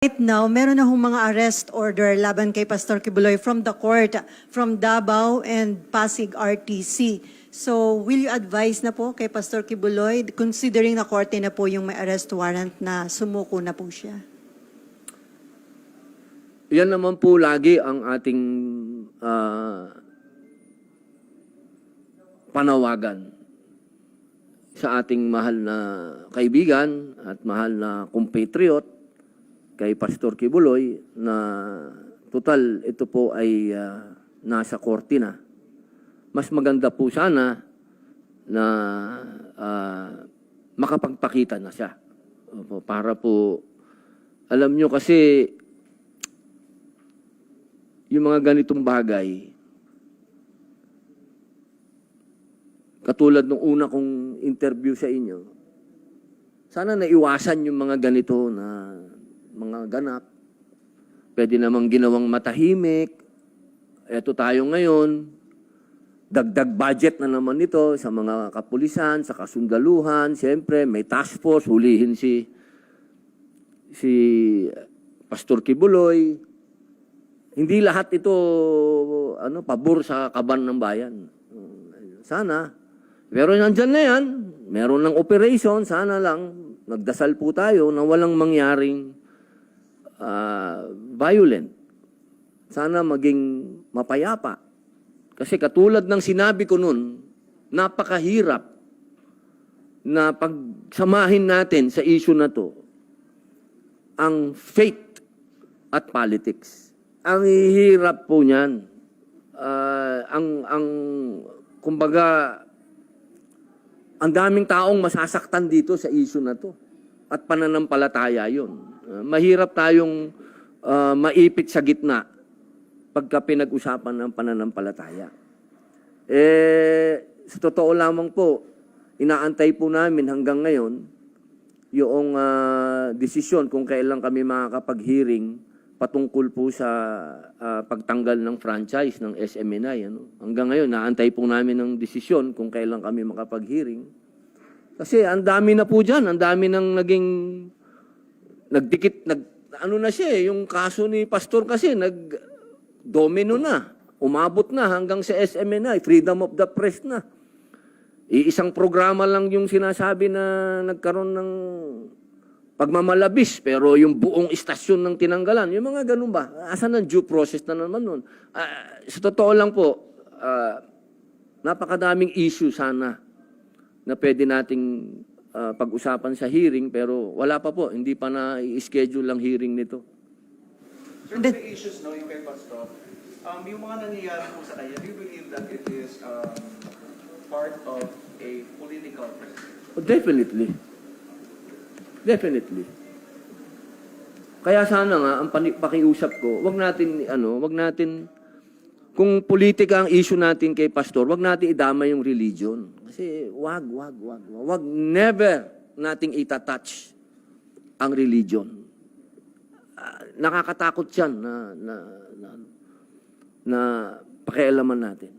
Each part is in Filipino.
Right now, meron na hong mga arrest order laban kay Pastor Kibuloy from the court, from Davao and Pasig RTC. So, will you advise na po kay Pastor Kibuloy, considering na korte na po yung may arrest warrant na sumuko na po siya? Yan naman po lagi ang ating panawagan sa ating mahal na kaibigan at mahal na compatriot kay Pastor Kibuloy na total ito po ay nasa korte na. Mas maganda po sana na makapagpakita na siya. Opo, para po, alam nyo kasi yung mga ganitong bagay, katulad nung una kong interview sa inyo, sana naiwasan yung mga ganito na mga ganap. Pwede namang ginawang matahimik. Eto tayo ngayon, dagdag budget na naman ito sa mga kapulisan, sa kasundaluhan. Siyempre, may task force, hulihin si Pastor Kibuloy. Hindi lahat ito pabor sa kaban ng bayan. Sana. Pero nandyan na yan. Meron ng operation. Sana lang nagdasal po tayo na walang mangyaring violent. Sana maging mapayapa. Kasi katulad ng sinabi ko nun, napakahirap na pagsamahin natin sa issue na to ang faith at politics. Ang hirap po niyan. Kumbaga, ang daming taong masasaktan dito sa issue na to. At pananampalataya yun. Mahirap tayong maipit sa gitna pagka pinag-usapan ng pananampalataya. Sa totoo lamang po, inaantay po namin hanggang ngayon yung desisyon kung kailan kami makakapag-hearing patungkol po sa pagtanggal ng franchise ng SMNI. Hanggang ngayon, naantay po namin ng desisyon kung kailan kami makapag-hearing. Kasi ang dami na po dyan, ang dami nang naging nagdikit, ano na siya yung kaso ni Pastor kasi, domino na, umabot na hanggang sa SMNI, freedom of the press na. Iisang programa lang yung sinasabi na nagkaroon ng pagmamalabis, pero yung buong istasyon ng tinanggalan, yung mga ganun ba? Asan ang due process na naman nun? Sa totoo lang po, napakadaming issue sana na pwede nating pag-usapan sa hearing, pero wala pa po, hindi pa na-schedule ang hearing nito. Sir, may issues no, yung kay Pastor. Yung mga nangyayari po sa kanya, do you believe that it is part of a political pressure? Oh, definitely. Definitely. Kaya sana nga, ang pakiusap ko, wag natin, kung politika ang issue natin kay Pastor, wag natin idama yung religion. Kasi wag, never nating itatouch ang religion. Nakakatakot yan na pakialaman natin.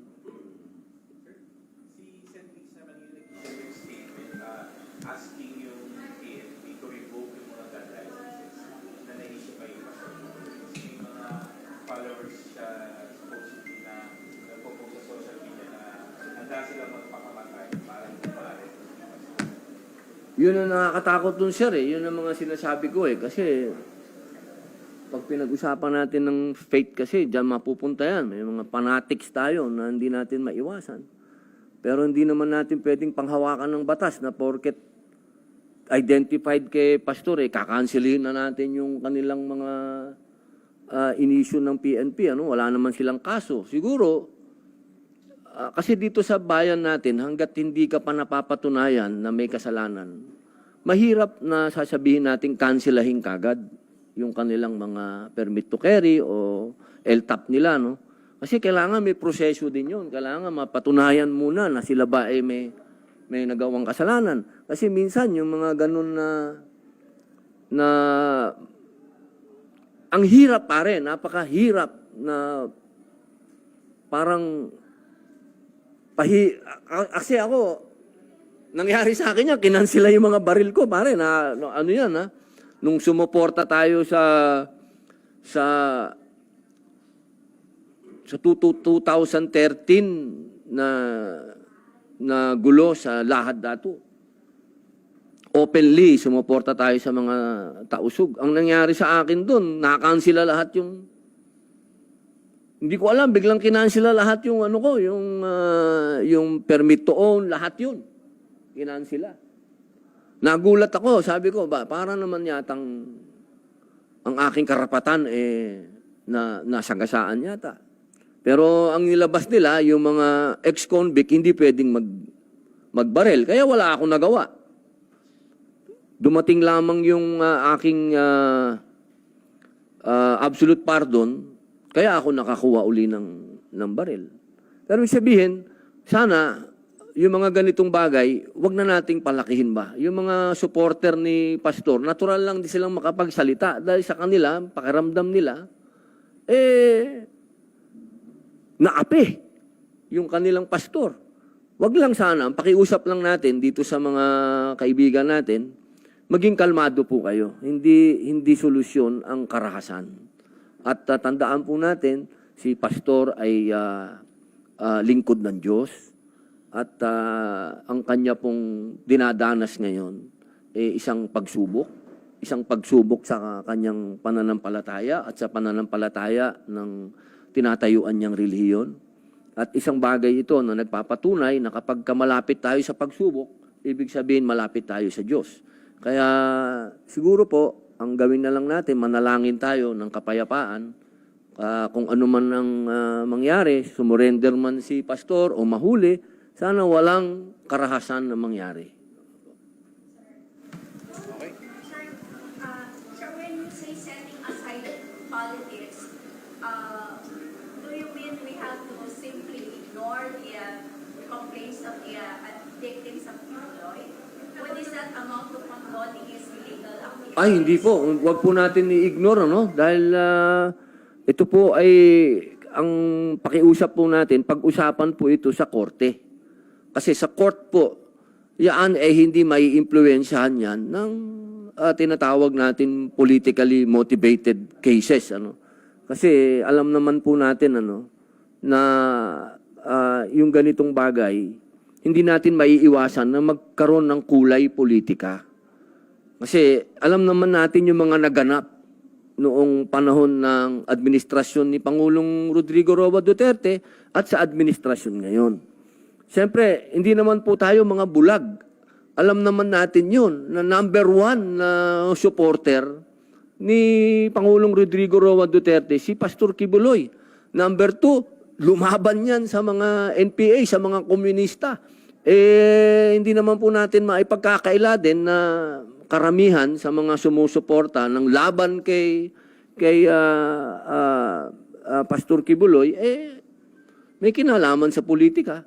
Asking yung PNP to revoke yung mga gun licenses na naisip pa yung Pastor. May mga followers siya supposedly na nagpo-post sa social media na handa sila magpakamatay para hindi maaari. Yun ang nakakatakot dun, sir, eh. Yun ang mga sinasabi ko, eh. Kasi pag pinag-usapan natin ng faith kasi, dyan mapupunta yan. May mga fanatics tayo na hindi natin maiwasan. Pero hindi naman natin pwedeng panghawakan ng batas na porket identified kay Pastor, eh, kakansilin na natin yung kanilang mga in-issue ng PNP. Wala naman silang kaso. Siguro, kasi dito sa bayan natin, hanggat hindi ka pa napapatunayan na may kasalanan, mahirap na sasabihin natin kansilahin kagad yung kanilang mga permit to carry o LTAP nila, no? Kasi kailangan may proseso din yun. Kailangan mapatunayan muna na sila ba ay may nagawang kasalanan. Kasi minsan yung mga ganun na ang hirap pare, napakahirap na parang kasi ako, nangyari sa akin yan, kinansila yung mga baril ko, pare, na ano yan, ha? nung sumuporta tayo sa 2013 na gulo sa Lahad Datu. Openly, sumuporta tayo sa mga tausug. Ang nangyari sa akin doon, nakansila lahat yung... Hindi ko alam, biglang kinansila lahat yung ano ko, yung permit to own, lahat yun. Kinansila. Nagulat ako, sabi ko, para naman yatang ang aking karapatan na nasagasaan yata. Pero ang nilabas nila, yung mga ex-convict, hindi pwedeng magbarel. Kaya wala akong nagawa. Dumating lamang yung aking absolute pardon, kaya ako nakakuha uli ng barel. Pero ibig sabihin, sana yung mga ganitong bagay, wag na nating palakihin ba? Yung mga supporter ni Pastor, natural lang di silang makapagsalita dahil sa kanila, pakiramdam nila, naapi yung kanilang pastor. Wag lang sana, pakiusap lang natin dito sa mga kaibigan natin, maging kalmado po kayo. Hindi solusyon ang karahasan. At tandaan po natin, si pastor ay lingkod ng Diyos. At ang kanya pong dinadanas ngayon isang pagsubok. Isang pagsubok sa kanyang pananampalataya at sa pananampalataya ng tinatayuan niyang relihiyon. At isang bagay ito na nagpapatunay na kapag malapit tayo sa pagsubok, ibig sabihin malapit tayo sa Diyos. Kaya siguro po, ang gawin na lang natin, manalangin tayo ng kapayapaan. Kung ano man ang mangyari, sumurrender man si pastor o mahuli, sana walang karahasan na mangyari. Sir, when you say setting aside politics, do you mean we have to simply ignore the complaints of the victims of Kibuloy? What is that amount to condoning his illegal activities? Ay, hindi po. Huwag po natin i-ignore, no? Dahil ito po ay ang pakiusap po natin, pag-usapan po ito sa korte. Kasi sa court po, yan hindi may impluwensyahan yan ng tinatawag natin politically motivated cases. Ano? Kasi alam naman po natin na yung ganitong bagay, hindi natin maiiwasan na magkaroon ng kulay politika. Kasi alam naman natin yung mga naganap noong panahon ng administrasyon ni Pangulong Rodrigo Roa Duterte at sa administrasyon ngayon. Siyempre, hindi naman po tayo mga bulag. Alam naman natin yun na number one na supporter ni Pangulong Rodrigo Roa Duterte, si Pastor Kibuloy. Number two, lumaban yan sa mga NPA, sa mga komunista. Hindi naman po natin maipagkakaila din na karamihan sa mga sumusuporta ng laban kay Pastor Kibuloy, may kinalaman sa politika.